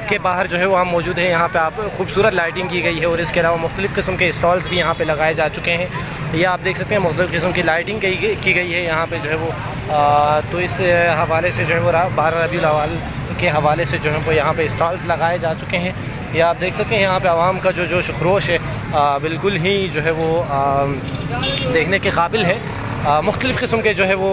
के बाहर जो है वो हम मौजूद हैं। यहाँ पे आप खूबसूरत लाइटिंग की गई है और इसके अलावा मुख्तलिफ़ किस्म के स्टॉल्स भी यहाँ पे लगाए जा चुके हैं। ये आप देख सकते हैं मुख्तलिफ़ किस्म की लाइटिंग की गई है यहाँ पे जो है वो। तो इस हवाले से जो है वो 12 रबीउल अव्वल के हवाले से जो है वो यहाँ पे स्टॉल्स लगाए जा चुके हैं। ये आप देख सकते हैं यहाँ पे आवाम का जो जोश खरोश है बिल्कुल ही जो है वो देखने के काबिल है। मुख्तलिफ़ किस्म के जो है वो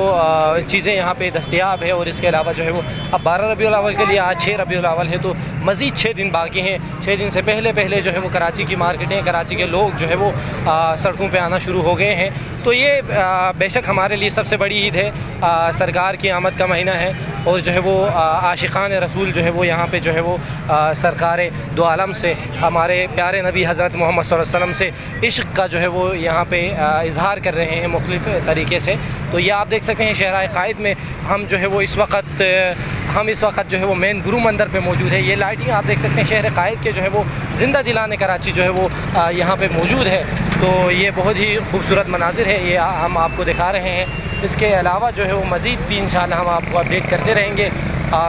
चीज़ें यहाँ पे दस्तयाब है। और इसके अलावा जो है वो अब 12 रबीउल अव्वल के लिए आज 6 रबीउल अव्वल है, तो मज़ीद 6 दिन बाकी हैं। 6 दिन से पहले जो है वो कराची की मार्केटें, कराची के लोग जो है वो सड़कों पे आना शुरू हो गए हैं। तो ये बेशक हमारे लिए सबसे बड़ी ईद है, सरकार की आमद का महीना है और जो है वो आशिकान रसूल जो है वो यहाँ पे जो है वो सरकार दो आलम से, हमारे प्यारे नबी हज़रत मोहम्मद सल्लल्लाहु अलैहि वसल्लम से इश्क़ का जो है वो यहाँ पे इजहार कर रहे हैं मुख्तलिफ़ तरीके से। तो ये आप देख सकते हैं शहर कायद में हम जो है वो इस वक्त जो है वो मेन गुरु मंदिर पे मौजूद है। ये लाइटिंग आप देख सकते हैं शहर कायद के जो है वो ज़िंदा दिलाने कराची जो है वो यहाँ पे मौजूद है। तो ये बहुत ही खूबसूरत मनाजिर है, ये हम आपको दिखा रहे हैं। इसके अलावा जो है वो मज़ीद भी इंशाल्लाह हम आपको अपडेट करते रहेंगे।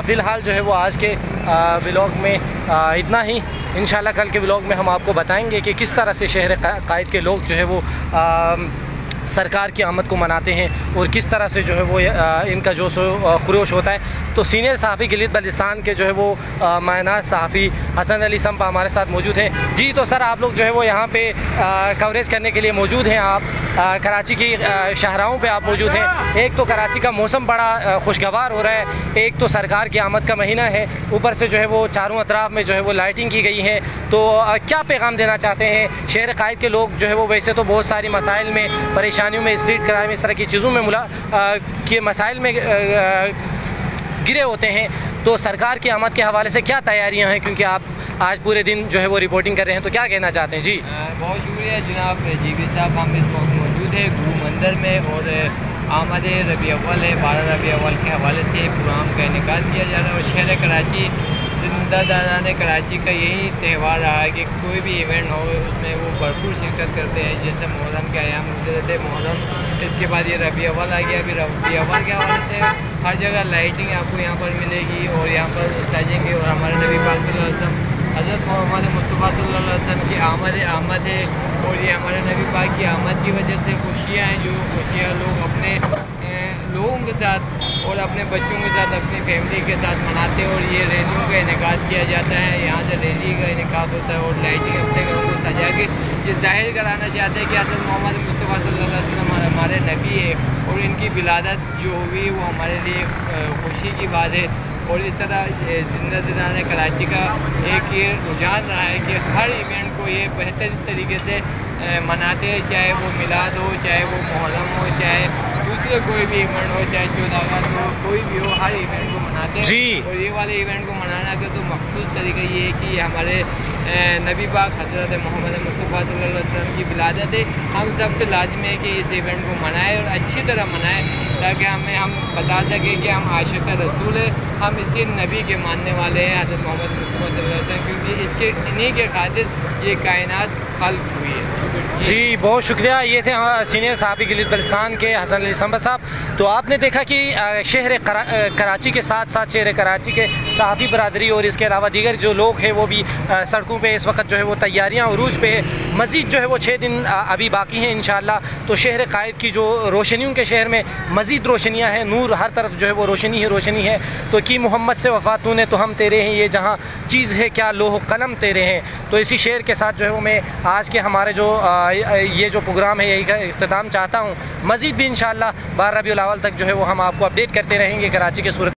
फ़िलहाल जो है वो आज के व्लॉग में इतना ही। इंशाल्लाह कल के व्लॉग में हम आपको बताएंगे कि किस तरह से शहर कायद के लोग जो है वो सरकार की आमद को मनाते हैं और किस तरह से जो है वो इनका जोश खरोश होता है। तो सीनियर सहाफ़ी गिलित बल्तिस्तान के जो है वो मायनात सहाफ़ी हसन अली संपा हमारे साथ मौजूद हैं। जी तो सर आप लोग जो है वो यहाँ पे कवरेज करने के लिए मौजूद हैं। आप कराची की शाहराहों पे आप मौजूद हैं। एक तो कराची का मौसम बड़ा खुशगवार हो रहा है, एक तो सरकार की आमद का महीना है, ऊपर से जो है वो चारों अतराफ़ में जो है वो लाइटिंग की गई है। तो क्या पैगाम देना चाहते हैं शहर कायद के लोग? जो है वो वैसे तो बहुत सारी मसाइल में, परेशानियों में, स्ट्रीट क्राइम, इस तरह की चीज़ों में के मसाइल में गिरे होते हैं। तो सरकार की आमद के हवाले से क्या तैयारियां हैं, क्योंकि आप आज पूरे दिन जो है वो रिपोर्टिंग कर रहे हैं, तो क्या कहना चाहते हैं? जी बहुत शुक्रिया जनाब जीबी साहब, हम इस वक्त मौजूद है गुरु मंदिर में और आमद रबी अव्वल है। 12 रबी अव्वल के हवाले से प्रोग्राम का इनेकाद किया जा रहा है और शहर कराची ज़िंदादारान कराची का यही त्यौहार रहा है कि कोई भी इवेंट हो उसमें वो भरपूर शिरकत करते हैं। जैसे मुहर्रम के अयाम गुजरे थे, मुहर्रम, इसके बाद ये रबी अव्वल आ गया। अभी रबी अव्वल के हवाले से हर जगह लाइटिंग आपको यहाँ पर मिलेगी और यहाँ पर सजेंगे और हमारे नबी पाक सल्लल्लाहु अलैहि वसल्लम हज़रत मोहम्मद मुस्तफ़ा सल्लल्लाहु अलैहि वसल्लम की आमद है और ये हमारे नबी पाक की आमद की वजह से खुशियाँ हैं, जो खुशियाँ लोग अपने लोगों के साथ और अपने बच्चों के साथ, अपनी फैमिली के साथ मनाते हैं। और ये रैलियों का इनेकाद किया जाता है, यहाँ से रैली का इनेकाद होता है और लाइटिंग अपने घरों को सजा के ये जाहिर कराना चाहते हैं कि हज़रत मोहम्मद मुस्तफ़ा सल्लल्लाहु अलैहि वसल्लम हमारे नबी है और इनकी विलादत जो हुई वो हमारे लिए खुशी की बात है। और इस तरह ज़िंदा कराची का एक ये रुझान रहा है कि हर इवेंट को ये बेहतरीन तरीके से मनाते हैं, चाहे वो मिलाद हो, चाहे वो मुहर्रम हो, चाहे दूसरे कोई भी इवेंट हो, चाहे 14 अगस्त हो, कोई भी हो, हर इवेंट को मनाते हैं। जी। और ये वाले इवेंट को मनाना का तो मखसूस तरीका ये है कि हमारे नबी पाक हज़रत मोहम्मद मुस्तफ़ा सल्लल्लाहु अलैहि वसल्लम की विलादत है। हम सब पे लाजिम है कि इस इवेंट को मनाएं और अच्छी तरह मनाएं ताकि हम बता सकें कि हम आशिक़ रसूल है, हम इसी नबी के मानने वाले हैं हज़रत मोहम्मद मुस्तफ़ा सल्लल्लाहु अलैहि वसल्लम, क्योंकि इसके इन्हीं के खातिर ये कायनात खल्क़ हुई है। जी बहुत शुक्रिया। ये थे सीनियर सहाफ़ी गिलित बल्तिस्तान के हसन अली संपा साहब। तो आपने देखा कि शहर कराची के साथ साथ शहर कराची के सहाफ़ी बरादरी और इसके अलावा दीगर जो लोग हैं वो भी सड़कों पे इस वक्त जो है वो तैयारियां उरूज पे है। मज़ीद जो है वो 6 दिन अभी बाकी हैं इंशाअल्लाह। तो शहर कायद की जो रोशनियों के शहर में मज़ीद रोशनियाँ हैं, नूर हर तरफ जो है वो रोशनी है। तो कि मोहम्मद से वफ़ा तूने तो हम तेरे हैं, ये जहाँ चीज़ है क्या लोह कलम तेरे हैं। तो इसी शेर के साथ जो है वो मैं आज के हमारे जो ये जो प्रोग्राम है यही का इख्तिताम चाहता हूँ। मज़ीद भी इंशाअल्लाह 12 रबीउल अव्वल तक जो है वो हम आपको अपडेट करते रहेंगे कराची के सूरत